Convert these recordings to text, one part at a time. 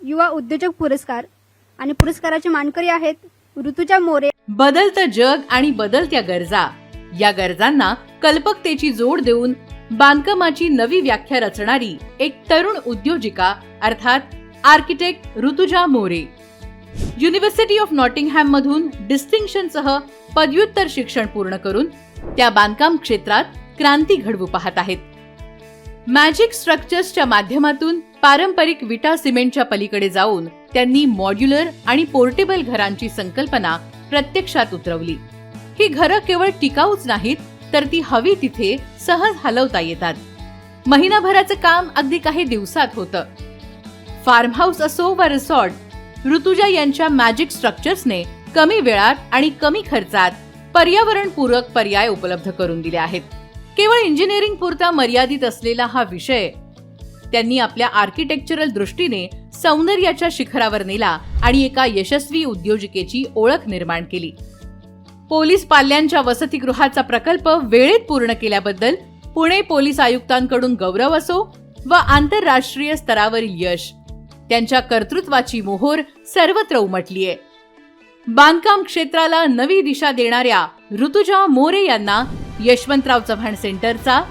युवा उद्योजक पुरस्कार आणि पुरस्काराचे मानकरी आहेत ऋतुजा मोरे। बदलतं जग आणि बदलत्या गरजा, या गरजांना कल्पकतेची जोड देऊन बांधकामाची नवी व्याख्या रचणारी एक तरुण उद्योजिका अर्थात architect Rutuja More university of Nottingham मधून डिस्टिंक्शनसह पदव्युत्तर शिक्षण पूर्ण करून त्या बांधकाम क्षेत्रात क्रांती घडवू पाहत आहेत। मॅजिक स्ट्रक्चर्सच्या माध्यमातून पारंपरिक विटा सिमेंटच्या पलीकडे जाऊन त्यांनी मॉड्युलर आणि पोर्टेबल घरांची संकल्पना प्रत्यक्षात उतरवली। ही घरं केवळ टिकाऊच नाहीत, तर ती हवी तिथे सहज हलवता येतात। महिनाभराचं काम अगदी काही दिवसात होतं। फार्म हाऊस असो वा रिसॉर्ट, ऋतुजा यांच्या मॅजिक स्ट्रक्चर्सने कमी वेळात आणि कमी खर्चात पर्यावरणपूरक पर्याय उपलब्ध करून दिले आहेत। केवळ इंजिनिअरिंग पुरता मर्यादित असलेला हा विषय त्यांनी आपल्या आर्किटेक्चरल दृष्टीने सौंदर्याच्या शिखरावर नेला आणि एका यशस्वी उद्योजिकेची ओळख निर्माण केली। पोलीस पाल्यांच्या वसतिगृहाचा प्रकल्प वेळेत पूर्ण केल्याबद्दल पुणे पोलीस आयुक्तांकडून गौरव असो व आंतरराष्ट्रीय स्तरावरील यश, त्यांच्या कर्तृत्वाची मोहोर सर्वत्र उमटलीये। बांधकाम क्षेत्राला नवी दिशा देणाऱ्या ऋतुजा मोरे यांना यशवंतराव चव्हाण सेंटरचा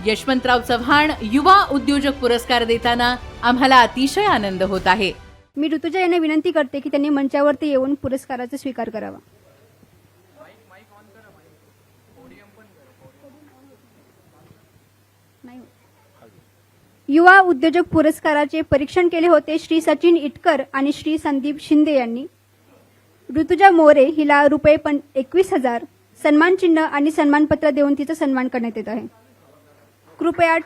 यशवंतराव चव्हाण युवा उद्योजक पुरस्कार देताना आम्हाला अतिशय आनंद होत आहे। मी ऋतुजा यांना विनंती करते की त्यांनी मंचावरती येऊन पुरस्काराचा स्वीकार करावा। युवा उद्योजक पुरस्काराचे परीक्षण केले होते श्री सचिन इटकर आणि श्री संदीप शिंदे यांनी। ऋतुजा मोरे हिला रुपये 21,000 सन्मान चिन्ह आणि सन्मानपत्र देऊन तिचा सन्मान करण्यात येत आहे। कृपया